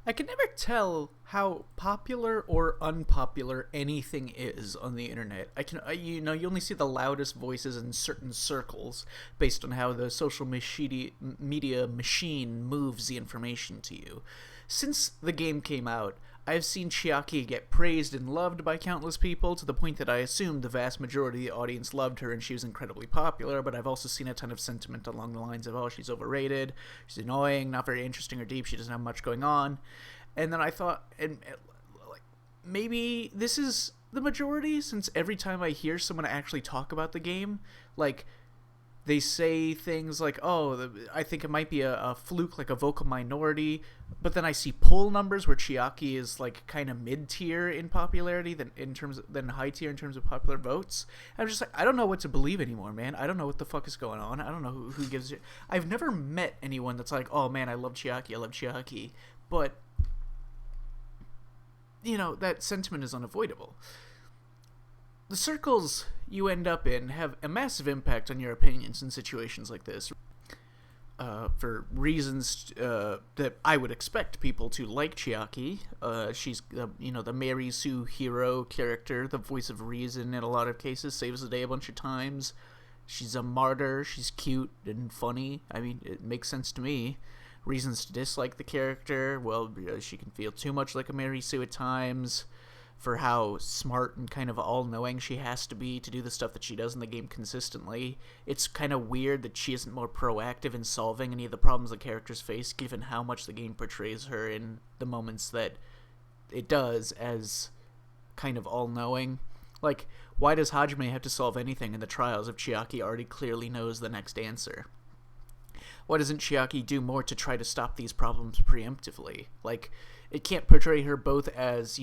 I can never tell how popular or unpopular anything is on the internet. You only see the loudest voices in certain circles based on how the social media machine moves the information to you. Since the game came out, I've seen Chiaki get praised and loved by countless people to the point that I assumed the vast majority of the audience loved her and she was incredibly popular, but I've also seen a ton of sentiment along the lines of, oh, she's overrated, she's annoying, not very interesting or deep, she doesn't have much going on. And then I thought, like, maybe this is the majority, since every time I hear someone actually talk about the game, like, they say things like, "Oh, I think it might be a fluke, like a vocal minority," but then I see poll numbers where Chiaki is like kind of mid tier in popularity, than high tier in terms of popular votes. I'm just like, I don't know what to believe anymore, man. I don't know what the fuck is going on. I don't know who gives it. I've never met anyone that's like, "Oh man, I love Chiaki. I love Chiaki," but that sentiment is unavoidable. The circles you end up in have a massive impact on your opinions in situations like this. For reasons that I would expect people to like Chiaki. She's the Mary Sue hero character, the voice of reason in a lot of cases, saves the day a bunch of times. She's a martyr. She's cute and funny. I mean, it makes sense to me. Reasons to dislike the character: well, she can feel too much like a Mary Sue at times, for how smart and kind of all-knowing she has to be to do the stuff that she does in the game consistently. It's kind of weird that she isn't more proactive in solving any of the problems the characters face, given how much the game portrays her in the moments that it does as kind of all-knowing. Like, why does Hajime have to solve anything in the trials if Chiaki already clearly knows the next answer? Why doesn't Chiaki do more to try to stop these problems preemptively? Like, it can't portray her both as,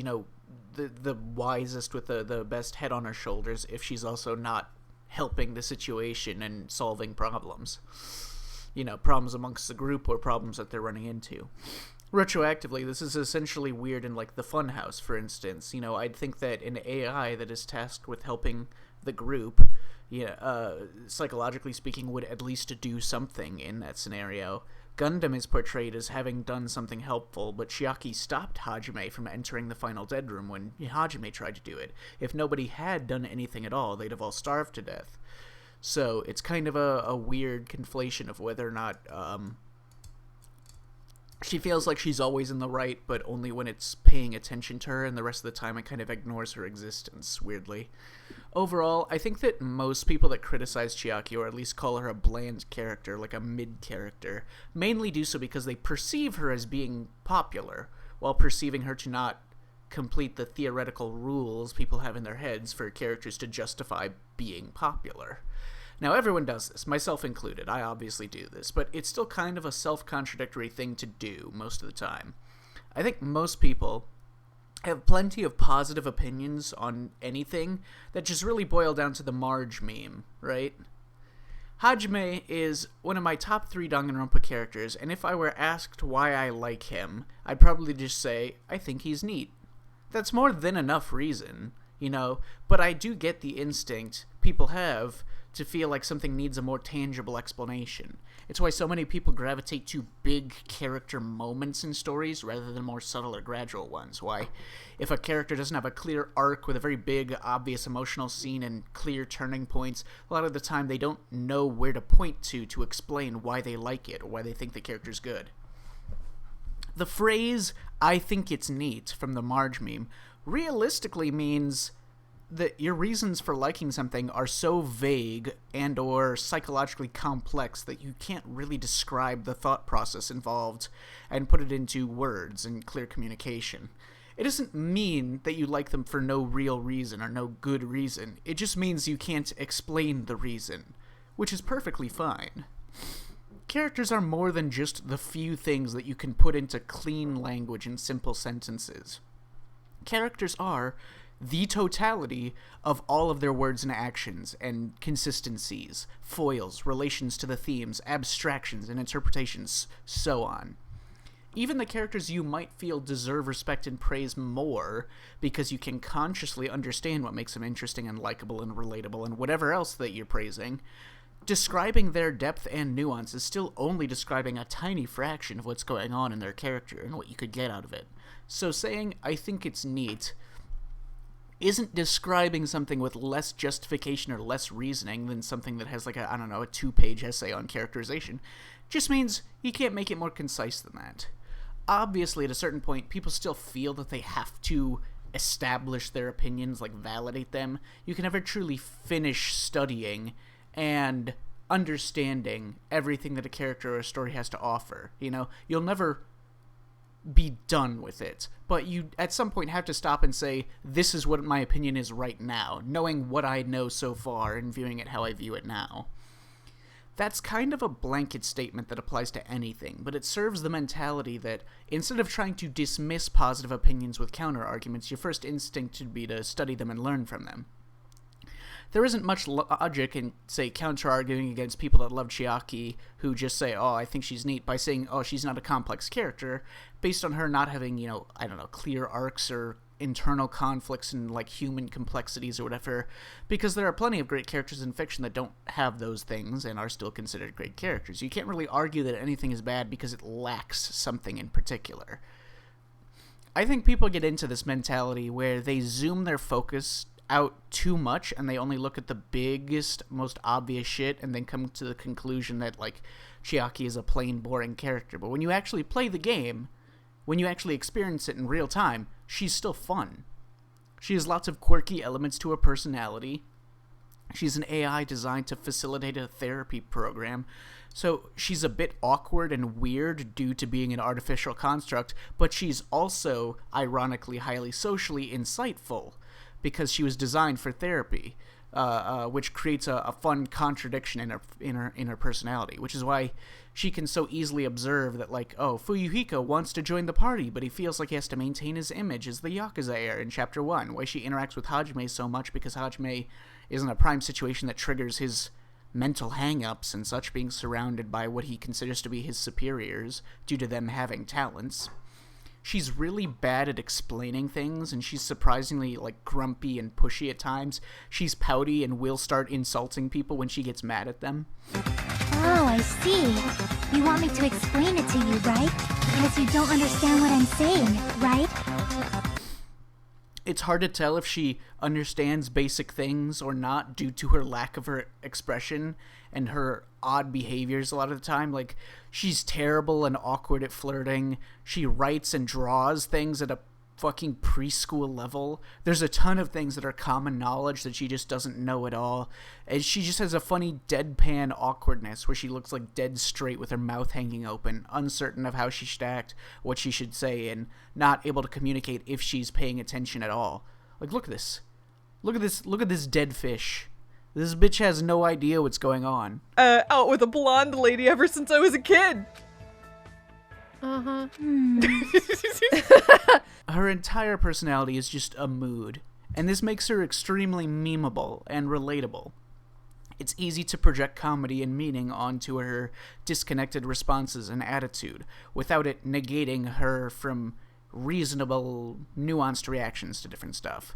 the wisest with the best head on her shoulders if she's also not helping the situation and solving problems. Problems amongst the group or problems that they're running into. Retroactively, this is essentially weird in, like, the Funhouse, for instance. I'd think that an AI that is tasked with helping the group, psychologically speaking, would at least do something in that scenario. Gundam is portrayed as having done something helpful, but Chiaki stopped Hajime from entering the final dead room when Hajime tried to do it. If nobody had done anything at all, they'd have all starved to death. So it's kind of a weird conflation of whether or not she feels like she's always in the right, but only when it's paying attention to her, and the rest of the time it kind of ignores her existence, weirdly. Overall, I think that most people that criticize Chiaki, or at least call her a bland character, like a mid character, mainly do so because they perceive her as being popular, while perceiving her to not complete the theoretical rules people have in their heads for characters to justify being popular. Now, everyone does this, myself included. I obviously do this, but it's still kind of a self-contradictory thing to do most of the time. I think most people have plenty of positive opinions on anything that just really boil down to the Marge meme, right? Hajime is one of my top 3 Danganronpa characters, and if I were asked why I like him, I'd probably just say, I think he's neat. That's more than enough reason, but I do get the instinct people have to feel like something needs a more tangible explanation. It's why so many people gravitate to big character moments in stories rather than more subtle or gradual ones. Why, if a character doesn't have a clear arc with a very big, obvious emotional scene and clear turning points, a lot of the time they don't know where to point to explain why they like it or why they think the character's good. The phrase, I think it's neat, from the Marge meme, realistically means that your reasons for liking something are so vague and or psychologically complex that you can't really describe the thought process involved and put it into words and clear communication. It doesn't mean that you like them for no real reason or no good reason. It just means you can't explain the reason, which is perfectly fine. Characters are more than just the few things that you can put into clean language in simple sentences. Characters are the totality of all of their words and actions and consistencies, foils, relations to the themes, abstractions and interpretations, so on. Even the characters you might feel deserve respect and praise more because you can consciously understand what makes them interesting and likable and relatable and whatever else that you're praising, describing their depth and nuance is still only describing a tiny fraction of what's going on in their character and what you could get out of it. So saying, I think it's neat, isn't describing something with less justification or less reasoning than something that has, like, a 2-page essay on characterization. Just means you can't make it more concise than that. Obviously, at a certain point, people still feel that they have to establish their opinions, like, validate them. You can never truly finish studying and understanding everything that a character or a story has to offer. You'll never be done with it, but you at some point have to stop and say, this is what my opinion is right now, knowing what I know so far and viewing it how I view it now. That's kind of a blanket statement that applies to anything, but it serves the mentality that instead of trying to dismiss positive opinions with counter-arguments, your first instinct should be to study them and learn from them. There isn't much logic in, say, counter-arguing against people that love Chiaki, who just say, oh, I think she's neat, by saying, oh, she's not a complex character, based on her not having, clear arcs or internal conflicts and, like, human complexities or whatever, because there are plenty of great characters in fiction that don't have those things and are still considered great characters. You can't really argue that anything is bad because it lacks something in particular. I think people get into this mentality where they zoom their focus out too much and they only look at the biggest, most obvious shit and then come to the conclusion that, like, Chiaki is a plain, boring character. But when you actually play the game, when you actually experience it in real time, she's still fun. She has lots of quirky elements to her personality. She's an AI designed to facilitate a therapy program, so she's a bit awkward and weird due to being an artificial construct, but she's also, ironically, highly socially insightful, because she was designed for therapy, which creates a fun contradiction in her personality, which is why she can so easily observe that, like, oh, Fuyuhiko wants to join the party, but he feels like he has to maintain his image as the Yakuza heir in Chapter 1, why she interacts with Hajime so much, because Hajime is in a prime situation that triggers his mental hang-ups and such, being surrounded by what he considers to be his superiors due to them having talents. She's really bad at explaining things, and she's surprisingly, like, grumpy and pushy at times. She's pouty and will start insulting people when she gets mad at them. Oh, I see. You want me to explain it to you, right? Because you don't understand what I'm saying, right? It's hard to tell if she understands basic things or not due to her lack of her expression and her odd behaviors a lot of the time. Like, she's terrible and awkward at flirting. She writes and draws things at a fucking preschool level. There's a ton of things that are common knowledge that she just doesn't know at all. And she just has a funny deadpan awkwardness where she looks like dead straight with her mouth hanging open, uncertain of how she should act, what she should say, and not able to communicate if she's paying attention at all. Like, look at this. Look at this dead fish. This bitch has no idea what's going on. Out with a blonde lady ever since I was a kid. Uh-huh. Her entire personality is just a mood, and this makes her extremely memeable and relatable. It's easy to project comedy and meaning onto her disconnected responses and attitude, without it negating her from reasonable, nuanced reactions to different stuff.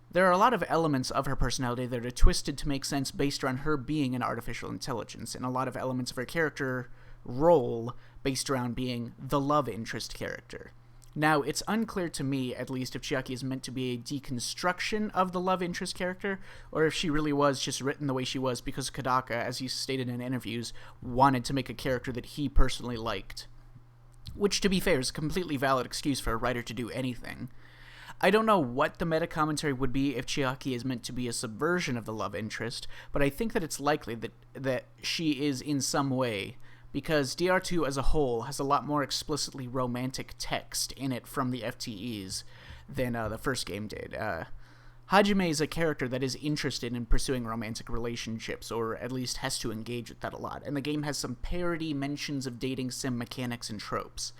There are a lot of elements of her personality that are twisted to make sense based around her being an artificial intelligence, and a lot of elements of her character role based around being the love interest character. Now, it's unclear to me, at least, if Chiaki is meant to be a deconstruction of the love interest character, or if she really was just written the way she was because Kodaka, as he stated in interviews, wanted to make a character that he personally liked. Which, to be fair, is a completely valid excuse for a writer to do anything. I don't know what the meta-commentary would be if Chiaki is meant to be a subversion of the love interest, but I think that it's likely that she is in some way, because DR2 as a whole has a lot more explicitly romantic text in it from the FTEs than the first game did. Hajime is a character that is interested in pursuing romantic relationships, or at least has to engage with that a lot, and the game has some parody mentions of dating sim mechanics and tropes.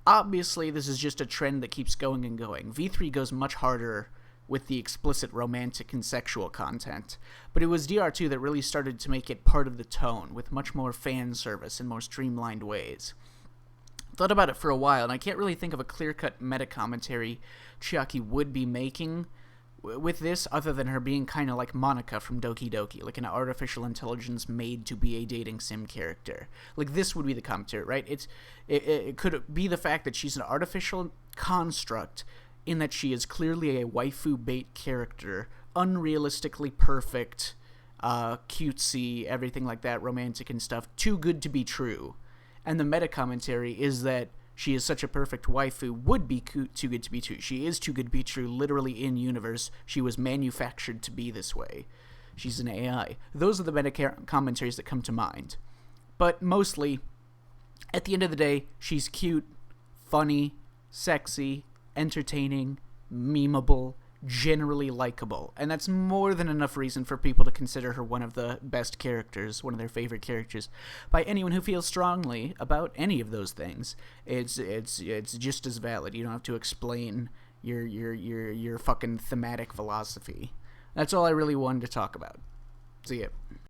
Obviously, this is just a trend that keeps going and going. V3 goes much harder with the explicit romantic and sexual content, but it was DR2 that really started to make it part of the tone, with much more fan service in more streamlined ways. Thought about it for a while, and I can't really think of a clear-cut meta-commentary Chiaki would be making with this, other than her being kind of like Monica from Doki Doki, like an artificial intelligence made to be a dating sim character. Like, this would be the commentary, right? It could be the fact that she's an artificial construct in that she is clearly a waifu bait character, unrealistically perfect, cutesy, everything like that, romantic and stuff, too good to be true. And the meta commentary is that she is such a perfect waifu, would be too good to be true. She is too good to be true, literally in universe. She was manufactured to be this way. She's an AI. Those are the meta commentaries that come to mind. But mostly, at the end of the day, she's cute, funny, sexy, entertaining, memeable, generally likable, and that's more than enough reason for people to consider her one of the best characters, one of their favorite characters, by anyone who feels strongly about any of those things. It's just as valid. You don't have to explain your fucking thematic philosophy. That's all I really wanted to talk about. See ya.